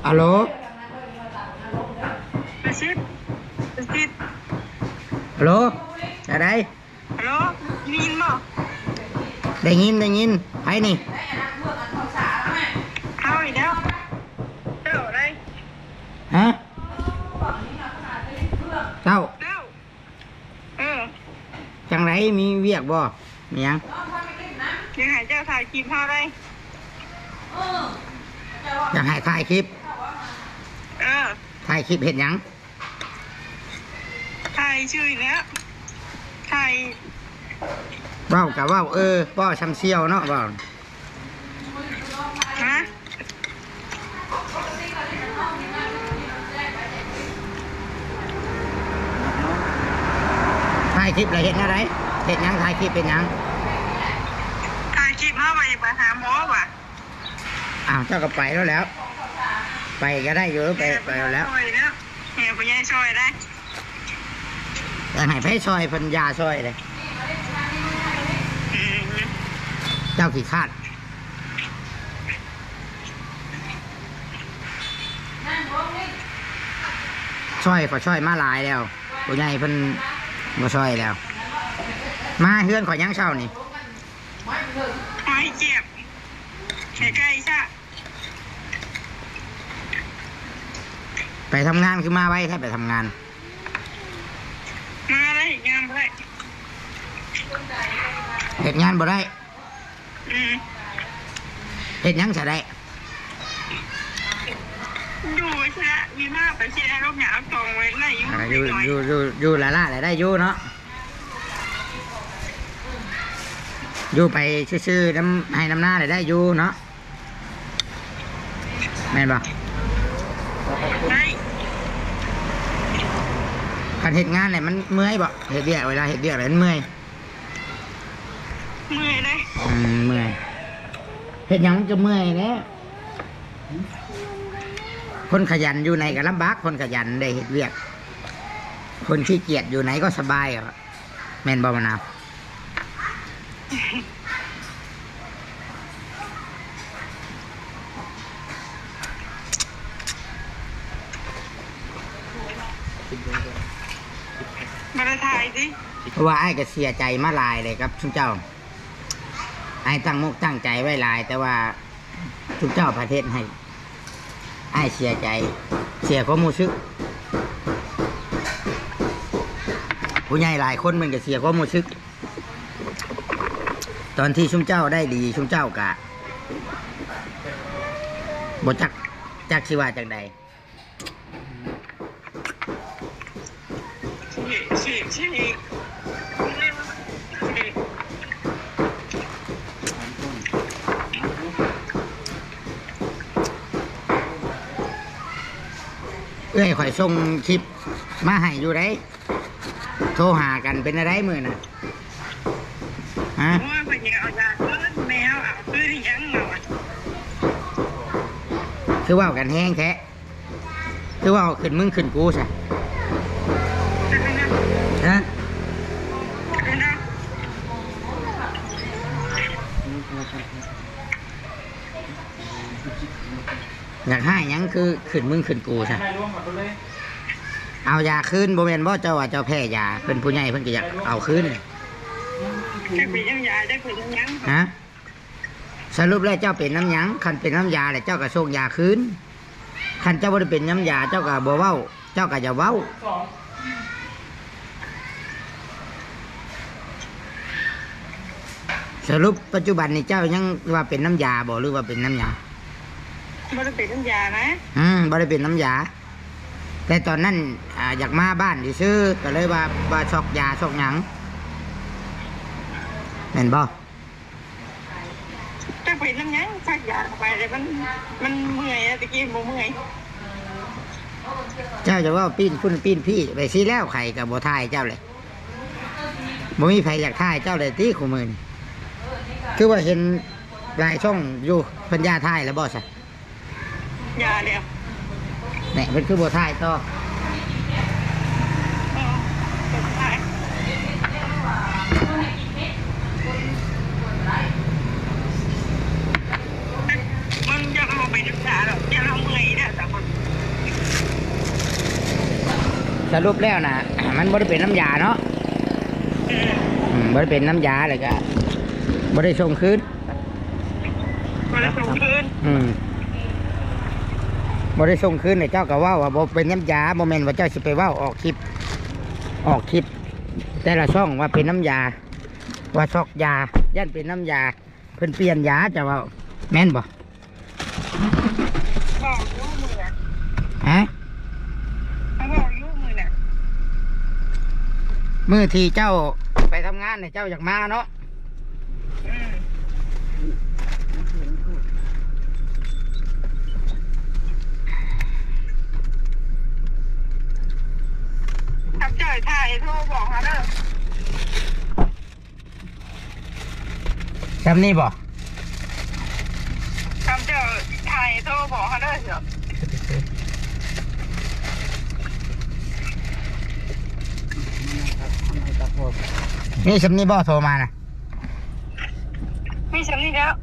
ฮัลโหลประชิดประชิดฮัลโหลอะไรฮัลโหลได้ยินบ่ได้ยินไผนี่เอาอีกแล้วเจ้าอะไรฮะเจ้าจังไรมีเวียกบ่มียังยังหายเจ้าถ่ายคลิปเท่าไรอยากให้ถ่ายคลิปถ่ายคลิปเห็นยังถ่ายชื่ออีกแล้วถ่ายเว้ากับเว้าป้อชำเชี่ยวเนาะเว้าฮะถ่ายคลิปอะไรเห็นอะไรเห็นยังถ่ายคลิปเป็นยังถ่ายคลิปเท่าไปหาหมอว่ะอ้าวเจ้าก็ไปแล้วไปก็ได้อยู่ไปแล้วเฮียไปยัยช่วยได้แต่ให้ไผซอยพันยาซอยเลยเจ้าขี้คาดช่วยพอช่วยมาหลายแล้วตัวใหญ่เพิ่นมาช่วยแล้วมาเฮือนขอยังเช่านี่ไม่เจ็บใกล้ๆซะไปทำงานคือมาไว้ถ้าไปทำงานมาได้งานได้เหตุงานบ่ได้เหตุยังจะได้อยู่ใช่มีมากแต่เชียร์รบหยาบตรงไว้ไหนอยู่ละอะไรได้อยู่เนาะอยู่ไปซื่อๆน้ำให้น้ำหน้าได้อยู่เนาะแม่นบ่การเหตุงานเนี่ยมันเมื่อยบ่เหตุเดียเวลาเหตุเดียอะไรมันเมื่อยเลยเมื่อยเหตุยังจะเมื่อยเนี่ยคนขยันอยู่ไหนก็ลำบากคนขยันได้เหตุเวียกคนขี้เกียจอยู่ไหนก็สบายอ่ะแม่นบ่มะนาวมาถ่ายสิเพราะว่าไอ้ก็เสียใจมาหลายเลยครับทุกเจ้าไอ้ตั้งมุกตั้งใจไว้หลายแต่ว่าทุกเจ้าประเทศให้ไอ้เสียใจเสียความรู้สึกผู้ใหญ่หลายคนมันก็เสียความรู้สึกตอนที่ชุมเจ้าได้ดีชุมเจ้ากะบ่จักชีวาจังใดข่อยส่งคลิปมาให้อยู่ได้โทรหากันเป็นอะไรมือน่ะฮะว่าไปเอายาคืนแมวเอาคืนยังเนาะคือว่ากันแห้งแท้คือว่าขึ้นมึงขึ้นกูใช่ฮะอยากให้ยังคือขึ้นมึงขึ้นกูใช่เอายาคืนโบแมนบ่เจ้าว่าเจ้าแพ้ยาเป็นผู้ใหญ่เพิ่นก็อยากเอาคืนจะเป็นน้ำยาได้เป็นน้ำยังฮะสรุปแล้วเจ้าเป็นน้ำยังคันเป็นน้ำยาแล้วเจ้าก็ส่งยาคืนคันเจ้าบ่ได้เป็นน้ำยาเจ้าก็บ่เว้าเจ้าก็อย่าเว้าสรุปปัจจุบันนี้เจ้ายังว่าเป็นน้ำยาบ่หรือว่าเป็นน้ำยาบ่ได้เป็นน้ำยานะบ่ได้เป็นน้ำยาแต่ตอนนั้นอยากมาบ้านซื้อก็เลยว่าชอกยาชอกหยังเห็นบ่จะเป็นน้ำยังชักยาไปเลยมันเมื่อยตะกี้บ่เมื่อยเจ้าจะว่าปีนพุ่นปีนพี่ไปซีแล้วไข่กับบ่ทายเจ้าเลยบ่มีใครอยากทายเจ้าเลยตีขู่มือนี่คือว่าเห็นหลายช่องอยู่เพิ่นยาทายแล้วบ่ซะยาเดียวเนี่ยเป็นคือบ่ทายต่อมึงจะเอาไปรักษาหรอกจะเอาเมื่อยเนี่ยแต่ สรุปแล้วนะมันบ่ได้เป็นน้ำยาเนาะบ่ได้เป็นน้ำยาเลยก็บ่ได้ส่งคืน บ่ได้ส่งคืน บ่ได้ส่งคืนเนี่ยเจ้าก็ว่าบ่เป็นน้ำยาบ่แม่นว่าเจ้าสิไปเว้าออกคลิปแต่ละช่องว่าเป็นน้ำยาว่าซอกยาย่านเป็นน้ำยาเพิ่นเปลี่ยนยาจะว่าแม่นบ่ บอกอยู่มือน่ะ ฮะ บอกอยู่มือน่ะ มื้อที่เจ้าไปทำงานเนี่ยเจ้าอยากมาเนาะ ทำเจอถ่ายโทรบอกเขาเด้อ จำนี่บ่ ทำเจอถ่ายโทรบอกเขาเด้อเถอะ นี่จำนี่บ่โทรมานะ มีฉันนี่แล้ว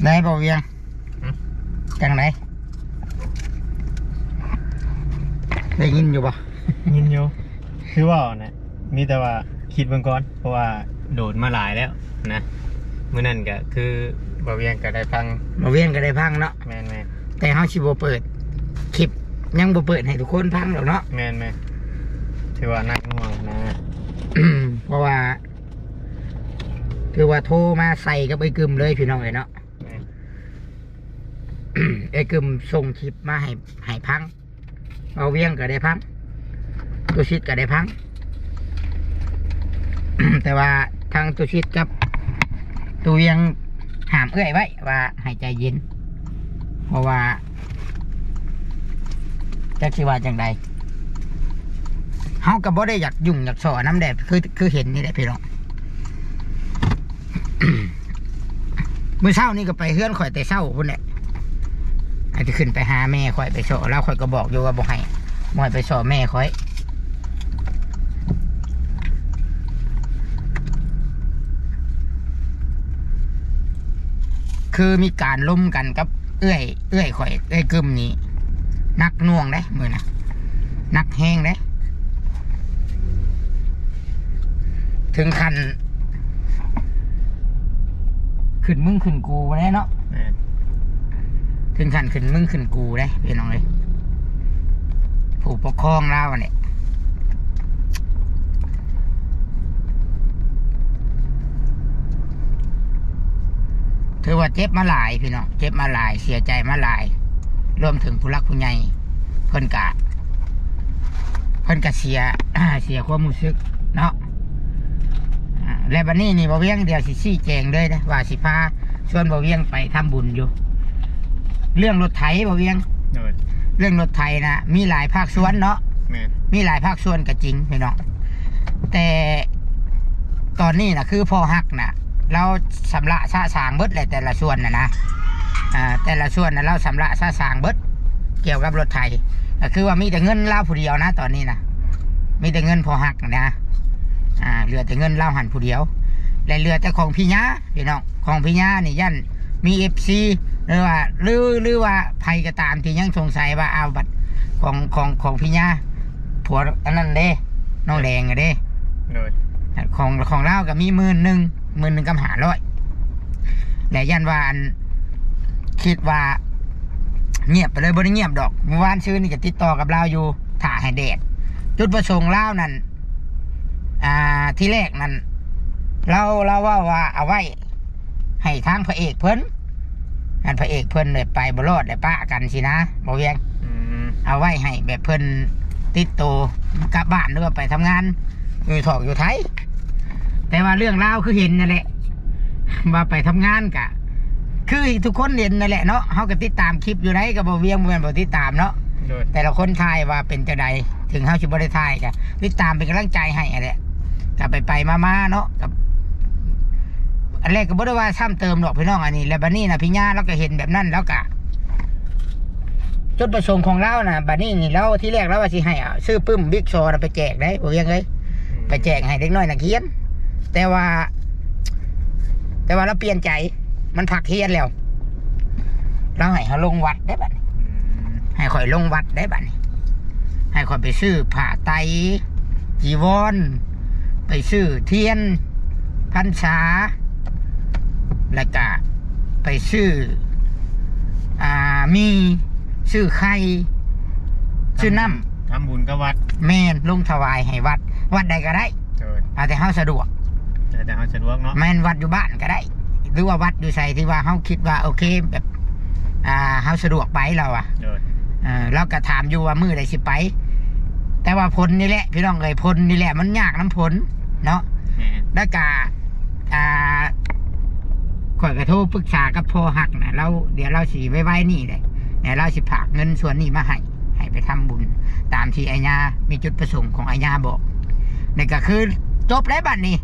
ได้บ่เวียงจังไหนได้ยินอยู่บ่ ยินอยู่คือว่านะมีแต่ว่าคิดเบื้องก่อนเพราะว่าโดดมาหลายแล้วนะเมื่อนั้นก็คือบ่าวเวียงก็ได้ฟัง บ่เวียงก็ได้พังเนาะ แมน แต่เฮาสิบ่เปิดคลิปยังบ่เปิดให้ทุกคนพังหรอกเนาะ แมนถือว่านักหน่วงนะ เพราะว่าคือว่าโทรมาใส่กับไอ้กึมเลยพี่น้องเอ้ยเนาะ แม่น ไอ้กึมส่งคลิปมาให้พังเอาเวียงก็ได้พังตุชิดก็ได้พัง แต่ว่าทางตุชิดกับตูเวียงหามเอื้อยไว้ว่าให้ใจเย็น เพราะว่าจักสิว่าจังใดเฮาก็บ่ได้อยากยุ่งอยากสอน้ำแดดคือเห็นนี่แหละพี่น้อง มื้อเช้านี่ก็ไปเฮือนข่อยแต่เช้าพุ่นแหละอาจจะขึ้นไปหาแม่ข่อยไปสอแล้วข่อยก็บอกอยู่ว่าบ่ให้ไปสอแม่ข่อย คือมีการล้มกันกับเอื้อยข่อยเอื้อยกึมนี้นักหน่วงได้มือนะนักแห้งได้ถึงขั้นขึ้นมึงขึ้นกูได้เนาะ แม่น ถึงขั้นขึ้นมึงขึ้นกูได้พี่น้องเลยผู้ปกครองเราเนี่ยถือว่าเจ็บมาหลายพี่น้องเจ็บมาหลายเสียใจมาหลายรวมถึงผู้รักผู้ใหญ่เพิ่นกะเสีย เสียความรู้สึกเนาะและบัดนี้นี่บ่เวียงเดียวสิชี้แจงเลยนะว่าสิพาชวนบ่เวียงไปทำบุญอยู่ เรื่องรถไถบ่เวียง โดย เรื่องรถไถนะมีหลายภาคส่วนเนาะ แม่น มีหลายภาคส่วนก็จริงพี่น้องแต่ตอนนี้นะคือพ่อฮักนะเราสำระซะสางเบิดเลยแต่ละส่วนนะแต่ละส่วนนะเราสำระซะสางเบิดเกี่ยวกับรถไถก็คือว่ามีแต่เงินเล่าผู้เดียวนะตอนนี้นะมีแต่เงินพ่อฮักนะเหลือแต่เงินเล่าหันผู้เดียวและเหลือแต่ของพี่ญาพี่น้องของพี่ญานี่ยันมีFCหรือว่าภัยก็ตามที่ยังสงสัยว่าเอาบัตรของพี่ญาผัวอันนั้นเด้น้องแดงอะเด้ โดย ของเราก็มี11,000กับ500และยันว่าอันคิดว่าเงียบไปเลยบ่ได้เงียบดอกเมื่อวานชื่อนี่จะติดต่อกับเราอยู่ถ่าให้แดดจุดประสงค์เรานั่นที่แรกนั่นเราว่าเอาไว้ให้ทางพระเอกเพิ่นอันพระเอกเพิ่นเลยไปบ่รอดได้ปะกันสินะบ่เวียง เอาไว้ให้แบบเพิ่นติดโตกลับบ้านหรือว่าไปทำงานอยู่ถอกอยู่ไทยแต่ว่าเรื่องราวคือเห็นนั่นแหละว่าไปทำงานกะคือทุกคนเห็นนั่นแหละเนาะเขาก็ติดตามคลิปอยู่ไหนก็บ่เวียงบ่แม่นบ่ติดตามเนาะ โดย แต่ละคนทายว่าเป็นจังใดถึงเฮาสิบ่ได้ทายกะติดตามเป็นกำลังใจให้อะไรก็ไปมาเนาะกับอันแรกก็บ่ได้ว่าซ้ำเติมดอกพี่น้องอันนี้แล้วบัดนี้นะพี่ญาเราก็เห็นแบบนั้นแล้วกะจุดประสงค์ของเรานะบัดนี้นี่เราที่แรกเราว่าสิให้ซื้อปึ้มบิ๊กโชว์ไปแจกได้บ่เวียงเอ้ยไปแจกให้เด็กน้อยนักเรียน แต่ว่าเราเปลี่ยนใจมันผักเฮียนแล้วเราให้เขาลงวัดได้บัดนี้ให้ข่อยลงวัดได้บัดนี้ให้ข่อยไปซื้อผ้าไตรจีวรไปซื้อเทียนพรรษาแล้วก็ไปซื้อมีซื้อไข่ซื้อน้ำ ทำบุญกับวัด แม่นลงถวายให้วัดใดก็ได้แต่เฮาสะดวก แต่เขาสะดวกเนาะ แม่นวัดอยู่บ้านก็ได้ หรือว่าวัดอยู่ใส่ที่ว่าเฮาคิดว่าโอเคแบบเฮาสะดวกไปเราเราก็ถามอยู่ว่ามื้อใดสิไป แต่ว่าผลนี่แหละพี่น้องเอ้ยผลนี่แหละมันยากน้ำผลเนาะแล้วก็ข่อยก็โทรปรึกษากับพ่อหักนะเราเดี๋ยวเราสิไว้นี่เลยเดี๋ยวเราสิฝากเงินส่วนนี้มาให้ไปทำบุญตามที่อาญามีจุดประสงค์ของอาญาบอกนี่ก็คือจบแล้วบัดนี้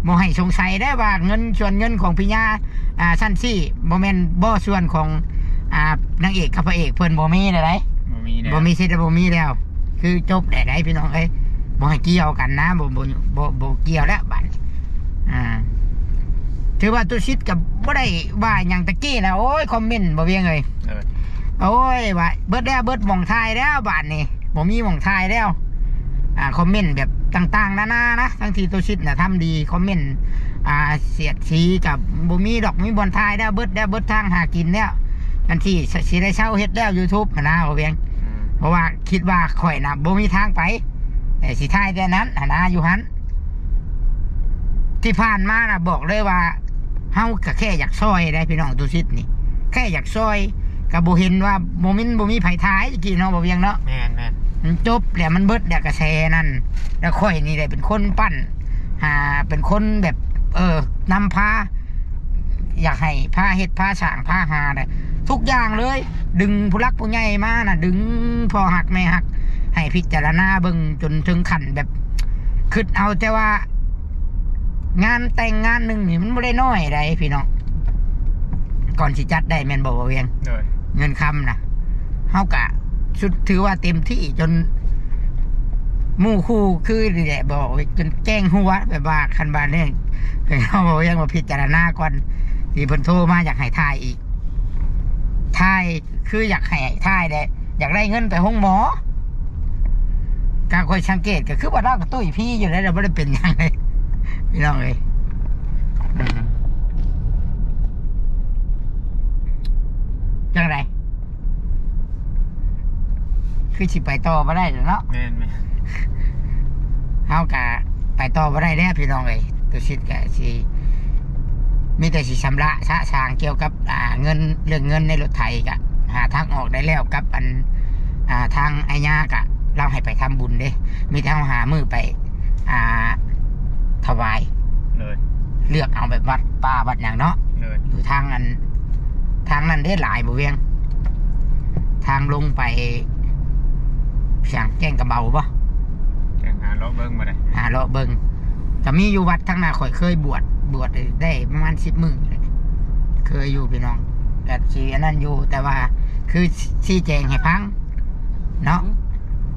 โมให้สงสัยได้ว่าเงินส่วนเงินของพี่ญาชั้นสี่โมเมนบ่ส่วนของนางเอกกับพระเอกเพิ่นบ่มีอะไรบ่มีสิทธิ์บ่มีแล้ว คือจบได้พี่น้องเอ้ยบ่ให้เกี่ยวกันนะบ่เกี่ยวแล้วบัดถือว่าตุชิดกับบ่ได้ว่าอย่างตะกี้นะโอ้ยคอมเมนต์บ่เวียงเลยโอ้ยว่าเบิดแล้วเบิดหม่องทายแล้วบาดนี้บ่มีหม่องทายแล้วคอมเมนต์แบบต่างๆนานานะทั้งที่ตุชิดน่ะทำดีคอมเมนต์เสียดสีกับบ่มีดอกมีบอลทายแล้วเบิดทางหากินแล้วทันที่สิได้เช่าเฮ็ดแล้ว YouTube นะบ่เวียงเพราะว่าคิดว่าข่อยน่ะบ่มีทางไปแต่สิทายแต่นั้นนะอยู่หันที่ผ่านมาน่ะบอกเลยว่าเฮาก็แค่อยากซอยได้พี่น้องตุชิดนี่แค่อยากซอยก็บ่เห็นว่าบ่มีไผทายกี่เนาะบ่เวียงเนาะแม่นมันจบแล้วมันเบิดแล้วกระแสนั่นแล้วข่อยนี่ได้เป็นคนปั้นเป็นคนแบบนำพาอยากให้พาเฮ็ดพาสร้างพาหาได้ทุกอย่างเลยดึงผู้รักผู้ใหญ่มาน่ะดึงพ่อหักแม่หักให้พิจารณาเบิ่งจนถึงขั้นแบบคิดเอาแต่ว่างานแต่งงานหนึ่งนี่มันไม่ได้น้อยได้พี่น้องก่อนสิจัดได้แม่นบอกว่าเวียงเงินคำนะเฮากะชุดถือว่าเต็มที่จนหมู่คู่คือนี่แหละบอกจนแจ้งหัวแบบว่าคันบานเนี่ยเขาบอกยังมาพิจารณาก่อนที่เพิ่นโทรมาอยากให้ทายอีกทายคืออยากให้ทายได้อยากได้เงินไปห้องหมอการคอยสังเกตก็คือว่าเราก็ตุ้ยพี่อยู่แล้วเราไม่ได้เป็นอย่างไรพี่น้องเลยจังไรคือสิไปต่อมาได้หรือเนาะแม่นเฮากะไปต่อมาได้แล้วพี่น้องเลยตัวชิดกะสิมีแต่สิชำระชะชางเกี่ยวกับเงินเรื่องเงินในรถไถกะหาทางออกได้แล้วกับทางไอ้ย่ากะเราให้ไปทำบุญเด้มีทางหามือไปถวายเลยเลือกเอาแบบวัดป่าวัดอย่างเนาะอยู่ทางนั้นได้หลายบ่เวียงทางลงไปสั่งแจ้งกระเบาปะแจ้งหาเลาะเบิ้งมาได้หาเลาะเบิ้งแต่มีอยู่วัดทางหน้าข่อยเคยบวชได้ประมาณ10 มื้อเคยอยู่พี่น้องแต่ชีอันนั้นอยู่แต่ว่าคือชี้แจงให้พังเนาะ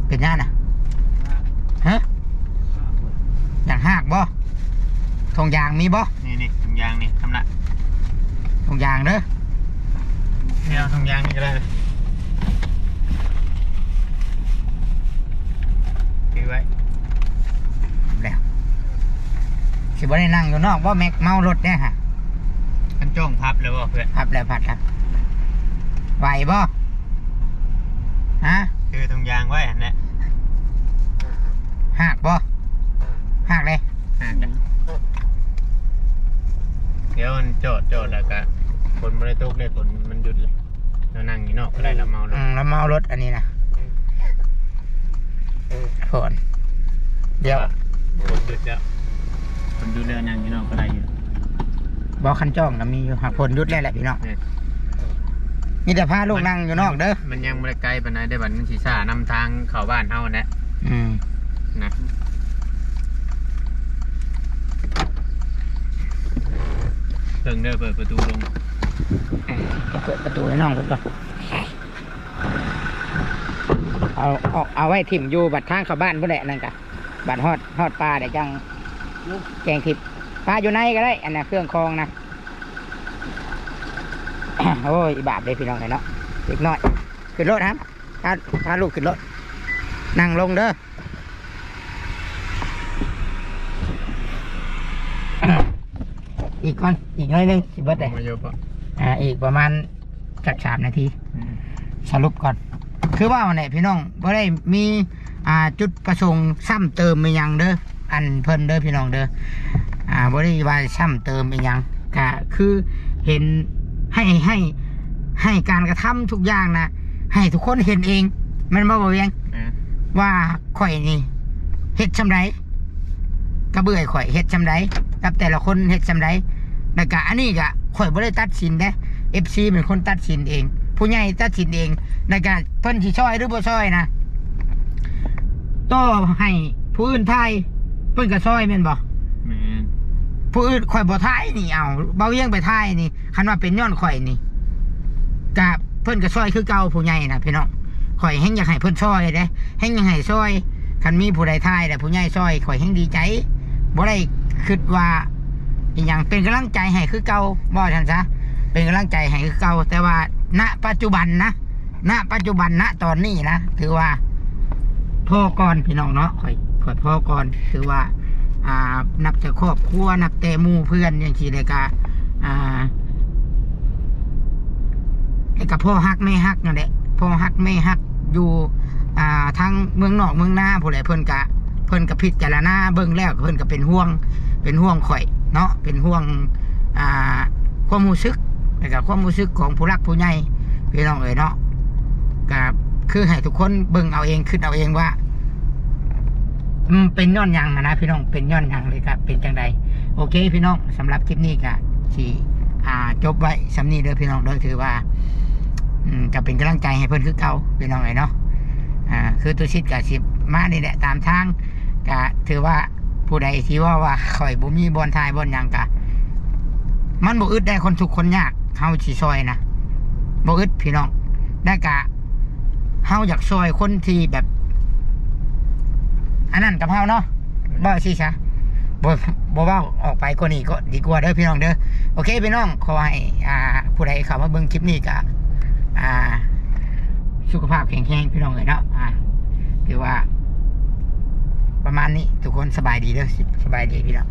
เป็นยังน่ะฮะอย่างหากบ่ทงยางมีบ่นี่ทงยางนี่ทำละทงยางเด้อเนี่ยทงยางนี่ก็ได้เลยถือไว้แล้วสิบ่ได้นั่งอยู่นอกบ่แม็กเมารถเนี่ยฮะกันจ้องพับเลยบ่เพื่อนพับแล้วพัดครับไหวบ่ฮะคือทงยางไว้อันนี้หักบ่หักเลยหักเลยเดี๋ยวมันโจดแล้วก็ฝนไม่ได้ตกเลยฝนมันหยุดเลยเรานั่งอยู่นอกก็ได้เราเมารถเราเมารถอันนี้นะฝนเดี๋ยวฝนหยุดแล้วฝนหยุดแล้วนั่งอยู่นอกก็ได้อยู่บ่คันจ้องก็มีอยู่หักฝนหยุดแล้วแหละพี่น้องมีแต่พาลูกนั่งอยู่นอกเด้อมันยังไม่ได้ไกลปานใดได้บัดมันสีซ่านำทางเข้าบ้านเฮาเนี่ยนะเพิ่งเด้อเปิดประตูลงเปิดประตูให้น้องเพิ่นก่อนเอาไว้ถิ่มอยู่บัดทางเข้าบ้านพุ่นแหละนั่นกะบัดฮอดปลาได้จังแกงทิพย์ ปลาอยู่ในก็ได้อันน่ะเครื่องคองนะ โอ้ยบาปเลยพี่น้องเลยเนาะเด็กน้อยขึ้นรถครับพาลูกขึ้นรถนั่งลงเด้อ อีกก่อนอีกน้อยหนึงสิเบิดเลย มาเยอะปะ อีกประมาณจัก3 นาทีสรุปก่อนคือว่าเนี่ยพี่น้องบ่ได้มีจุดประสงค์ซ้ำเติมไปยังเด้ออันเพิ่นเด้อพี่น้องเด้อบ่ได้ว่าซ้ำเติมไปยังก็คือเห็นให้การกระทำทุกอย่างนะให้ทุกคนเห็นเองมันบ่เวียงว่าข่อยนี่เฮ็ดชำไรกระเบื่อข่อยเฮ็ดชำไรกับแต่ละคนเฮ็ดชำไรแล้วก็อันนี้ก็ข่อยบ่ได้ตัดสินเด้ FC เป็นคนตัดสินเองผู้ใหญ่ตัดสินเองในการเพิ่นสิช่วยหรือบ่ช่วยนะต่อให้ผู้อื่นทายเพิ่นก็ช่วยแม่นบ่ แม่น ผู้อื่นข่อยบ่ทายนี่เอาเบาเยี่ยงไปทายนี่คันว่าเป็นย้อนข่อยนี่ก็เพิ่นก็ช่วยคือเก่าผู้ใหญ่น่ะพี่น้องข่อยแฮงอยากให้เพิ่นช่วยเด้แฮงอยากให้ช่วยคันมีผู้ใดทายแต่ผู้ใหญ่ช่วยข่อยแฮงดีใจบ่ได้คิดว่าอีหยังเป็นกำลังใจให้คือเก่าบ่ซั่นซะเป็นกำลังใจให้คือเก่าแต่ว่าณปัจจุบันนะณปัจจุบันณตอนนี้นะถือว่าพ่อก่อนพี่น้องเนาะข่อยพ่อก่อนถือว่านับแต่ครอบครัวนับแต่หมู่เพื่อนอย่างที่เลยก็ไอ้กับพ่อฮักแม่ฮักนั่นแหละพ่อฮักแม่ฮักอยู่ทางเมืองนอกเมืองนาผู้ใดเพิ่นกะพิจารณาเบิ่งแล้วเพิ่นก็เป็นห่วงข่อยเนาะเป็นห่วงความรู้สึกแล้วก็ความรู้สึกของผู้รักผู้ใหญ่พี่น้องเอ๋ยเนาะก็คือให้ทุกคนเบิ่งเอาเองคิดเอาเองว่าเป็นย้อนหยังนะพี่น้องเป็นย้อนหยังเลยครับเป็นจังใดโอเคพี่น้องสำหรับคลิปนี้ก็ที่จบไว้สำนี้เด้อพี่น้องเด้อถือว่าก็เป็นกำลังใจให้เพิ่นคือเก่าพี่น้องเอ๋ยเนาะคือตัวชิดกับสิบมานี่แหละตามทางก็ถือว่าผู้ใดที่ว่าข่อยบ่มีบอลทายบอลหยังกะมันบ่อึดได้คนทุกคนยากเฮาสิซอยนะบ่อึดพี่น้องได้กะเฮาอยากซอยคนที่แบบอันนั้นกับเฮาเนาะบ่สิซะบ่ว่าออกไปกว่านี้ก็ดีกว่าเด้อพี่น้องเด้อโอเคพี่น้องขอให้ผู้ใดเข้ามาเบิ่งคลิปนี้ก็สุขภาพแข็งแรงพี่น้องเอ้ยเนาะถือว่าประมาณนี้ทุกคนสบายดีเด้อสบายดีพี่น้อง